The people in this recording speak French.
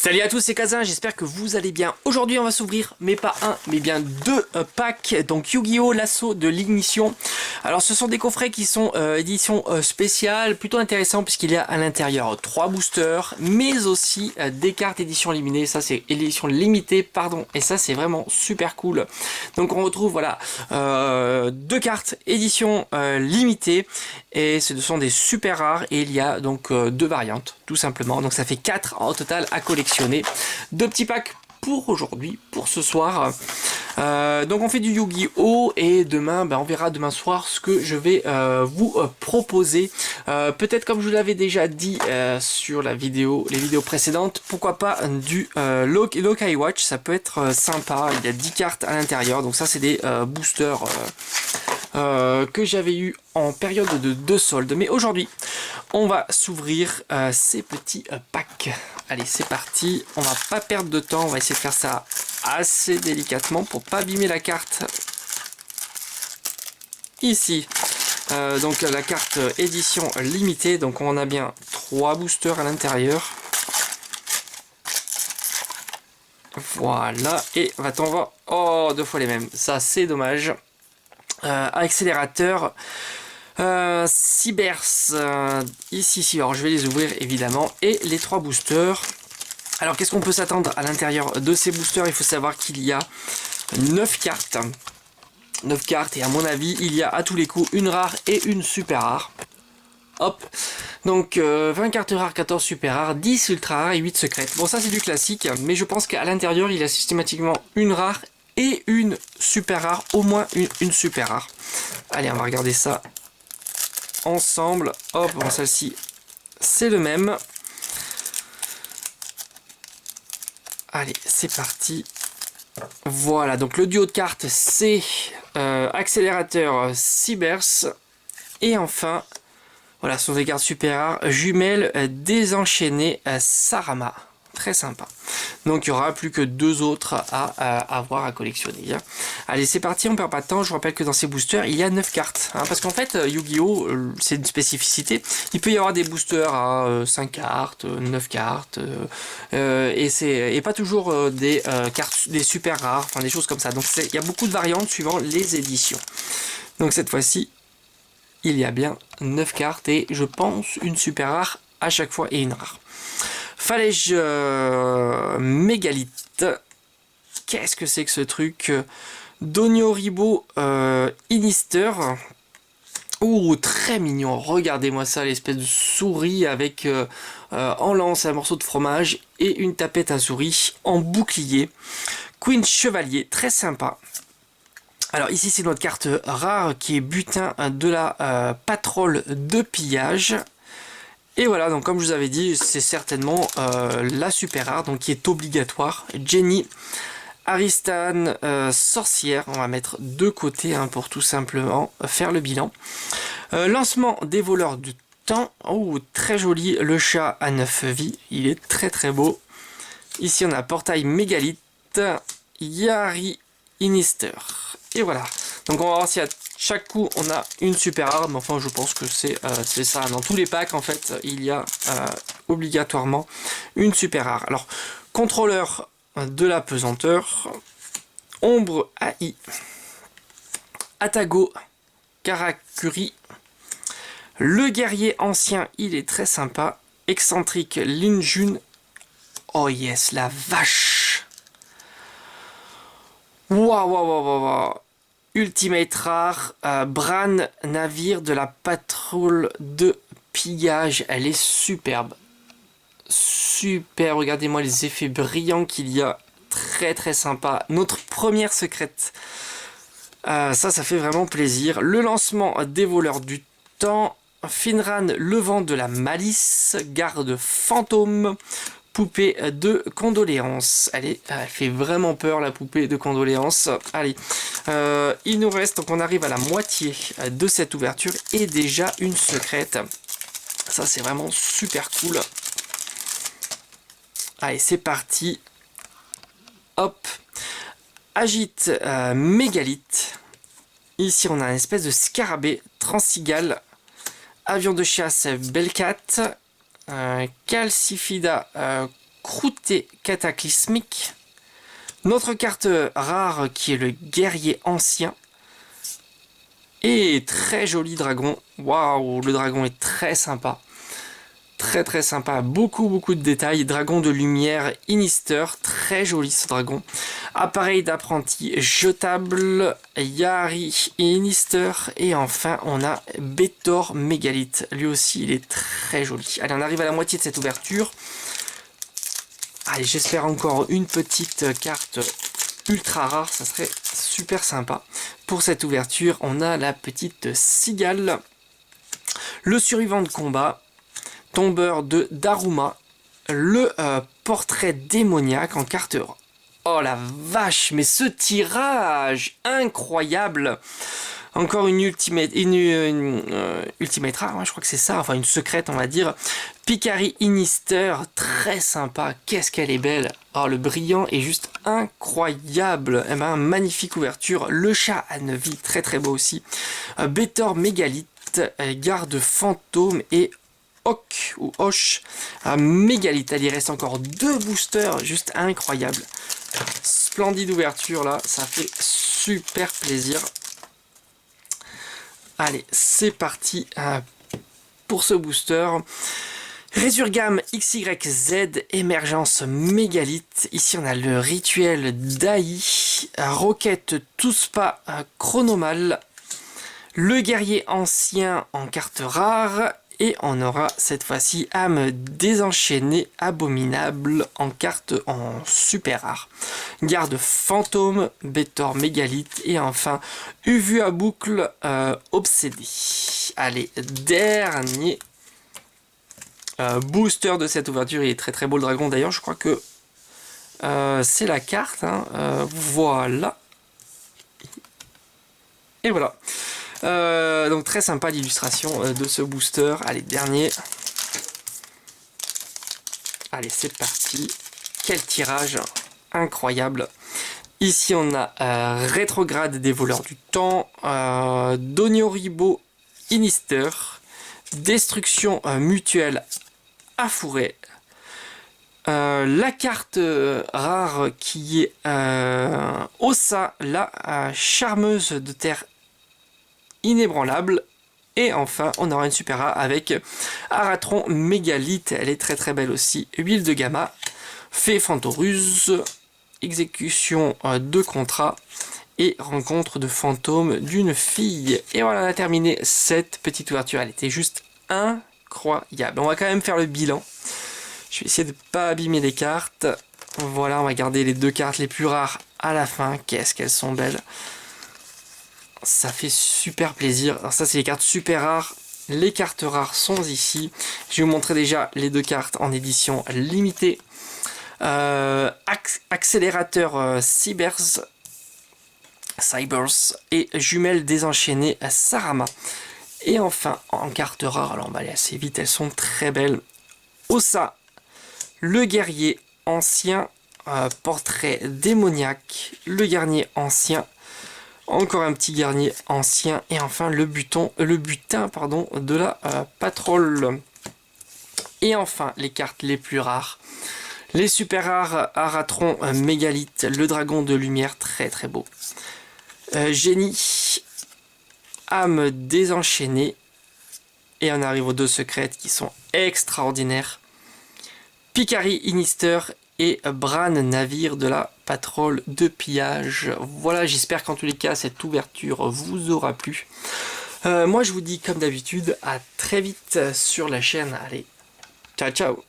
Salut à tous, c'est Kazin, j'espère que vous allez bien. Aujourd'hui on va s'ouvrir, mais pas un, mais bien deux packs, donc Yu-Gi-Oh! L'assaut de l'ignition. Alors ce sont des coffrets qui sont édition spéciale, plutôt intéressant puisqu'il y a à l'intérieur 3 boosters, mais aussi des cartes édition limitée, ça c'est édition limitée, pardon, et ça c'est vraiment super cool. Donc on retrouve voilà 2 cartes édition limitée, et ce sont des super rares, et il y a donc 2 variantes, tout simplement, donc ça fait 4 en total à collectionner. 2 petits packs pour aujourd'hui, pour ce soir. Donc on fait du Yu-Gi-Oh! Et demain, on verra demain soir ce que je vais vous proposer. Peut-être comme je vous l'avais déjà dit sur les vidéos précédentes, pourquoi pas du Lokai Watch, ça peut être sympa. Il y a 10 cartes à l'intérieur, donc ça c'est des boosters que j'avais eu en période de solde. Mais aujourd'hui, on va s'ouvrir ces petits packs. Allez, c'est parti. On va pas perdre de temps. On va essayer de faire ça assez délicatement pour pas abîmer la carte. Ici, donc la carte édition limitée. Donc on a bien 3 boosters à l'intérieur. Voilà. Et va-t-on voir... Oh, 2 fois les mêmes. Ça, c'est dommage. Accélérateur. Cybers, ici, alors je vais les ouvrir évidemment, et les 3 boosters. Alors qu'est-ce qu'on peut s'attendre à l'intérieur de ces boosters? Il faut savoir qu'il y a 9 cartes. 9 cartes, et à mon avis, il y a à tous les coups une rare et une super rare. Hop, donc 20 cartes rares, 14 super rares, 10 ultra rares et 8 secrètes. Bon, ça c'est du classique, mais je pense qu'à l'intérieur, il y a systématiquement une rare et une super rare, au moins une super rare. Allez, on va regarder ça ensemble. Hop, bon, celle-ci c'est le même. Allez, c'est parti. Voilà, donc le duo de cartes c'est accélérateur Cybers, et enfin voilà, ce sont des cartes super rares, jumelles désenchaînées Sarama. Très sympa. Donc il n'y aura plus que 2 autres à avoir à collectionner. Allez, c'est parti, on perd pas de temps. Je vous rappelle que dans ces boosters, il y a 9 cartes. Parce qu'en fait, Yu-Gi-Oh! C'est une spécificité. Il peut y avoir des boosters à 5 cartes, 9 cartes, et pas toujours des cartes, des super rares, enfin des choses comme ça. Donc il y a beaucoup de variantes suivant les éditions. Donc cette fois-ci, il y a bien 9 cartes, et je pense une super rare à chaque fois et une rare. Fallait-je Mégalithe. Qu'est-ce que c'est que ce truc? Donio-Ribo Inister. Ouh, très mignon. Regardez-moi ça, l'espèce de souris avec en lance un morceau de fromage et une tapette à souris en bouclier. Queen Chevalier, très sympa. Alors ici c'est notre carte rare qui est butin de la patrole de pillage. Et voilà, donc comme je vous avais dit, c'est certainement la super rare, donc qui est obligatoire. Jenny, Aristan, sorcière, on va mettre de côté pour tout simplement faire le bilan. Lancement des voleurs du temps, oh très joli, le chat à 9 vies, il est très très beau. Ici on a portail Mégalithe, Yari Inister, et voilà. Donc on va voir si à chaque coup on a une super rare, mais enfin je pense que c'est ça. Dans tous les packs en fait il y a obligatoirement une super rare. Alors contrôleur de la pesanteur, Ombre AI, Atago, Karakuri, le guerrier ancien, il est très sympa, excentrique Linjun, oh yes la vache, waouh. Ultimate rare, Bran, navire de la patrouille de pillage. Elle est superbe. Super, regardez-moi les effets brillants qu'il y a. Très très sympa. Notre première secrète. Ça fait vraiment plaisir. Le lancement des voleurs du temps. Finran, le vent de la malice. Garde fantôme. Poupée de condoléances. Elle fait vraiment peur, la poupée de condoléances. Allez, il nous reste, donc on arrive à la moitié de cette ouverture, et déjà une secrète. Ça c'est vraiment super cool. Allez, c'est parti. Hop. Agite Mégalithe. Ici on a une espèce de scarabée Transigale. Avion de chasse Belcat. Calcifida croûté cataclysmique. Notre carte rare qui est le guerrier ancien. Et très joli dragon. Waouh, le dragon est très sympa. Très sympa, beaucoup de détails. Dragon de lumière Inister, très joli ce dragon. Appareil d'apprenti jetable, Yari et Inister. Et enfin on a Betor Mégalithe, lui aussi il est très joli. Allez, on arrive à la moitié de cette ouverture. Allez, j'espère encore une petite carte ultra rare, ça serait super sympa. Pour cette ouverture, on a la petite cigale, le survivant de combat, tombeur de Daruma, le portrait démoniaque en carte. Oh la vache, mais ce tirage incroyable! Encore une ultimate, ultimate rare, hein, je crois que c'est ça, enfin une secrète on va dire. Picari Inister, très sympa, qu'est-ce qu'elle est belle. Oh, le brillant est juste incroyable. Eh ben, magnifique ouverture. Le chat à 9 vies, très beau aussi. Betor Mégalithe, garde fantôme et Hoc ou Hoche Mégalithe. Il reste encore 2 boosters, juste incroyable. Splendide ouverture là, ça fait super plaisir. Allez, c'est parti pour ce booster. Résurgam XYZ, émergence mégalithe. Ici, on a le rituel d'Aï, Roquette Touspa Chronomal, le guerrier ancien en carte rare. Et on aura cette fois-ci âme désenchaînée abominable en carte en super rare. Garde fantôme, Betor Mégalithe et enfin Uvu à boucle obsédé. Allez, dernier booster de cette ouverture. Il est très beau le dragon d'ailleurs, je crois que c'est la carte. Hein. Voilà. Et voilà. Donc très sympa l'illustration de ce booster. Allez, dernier. Allez, c'est parti. Quel tirage incroyable. Ici, on a Rétrograde des voleurs du temps, Donioribo Inister, Destruction mutuelle à fourrer. La carte rare qui est Ossa, la charmeuse de terre inébranlable. Et enfin on aura une super rare avec Aratron Mégalithe, elle est très belle aussi. Huile de gamma, Fée Fantoruse, exécution de contrat et rencontre de fantôme d'une fille. Et voilà, on a terminé cette petite ouverture, elle était juste incroyable. On va quand même faire le bilan. Je vais essayer de ne pas abîmer les cartes. Voilà, on va garder les 2 cartes les plus rares à la fin. Qu'est-ce qu'elles sont belles. Ça fait super plaisir. Alors ça, c'est les cartes super rares. Les cartes rares sont ici. Je vais vous montrer déjà les 2 cartes en édition limitée. Accélérateur Cybers et jumelles désenchaînées Sarama. Et enfin, en carte rare, alors on va aller assez vite, elles sont très belles. Ossa, le guerrier ancien, portrait démoniaque, le guerrier ancien, encore un petit guerrier ancien, et enfin le butin de la patrouille. Et enfin, les cartes les plus rares. Les super rares, Aratron Mégalithe, le dragon de lumière, très beau. Génie, âme désenchaînée. Et on arrive aux 2 secrètes qui sont extraordinaires. Picari Inister et Bran, navire de la patrouille de pillage. Voilà, j'espère qu'en tous les cas, cette ouverture vous aura plu. Moi, je vous dis comme d'habitude, à très vite sur la chaîne. Allez, ciao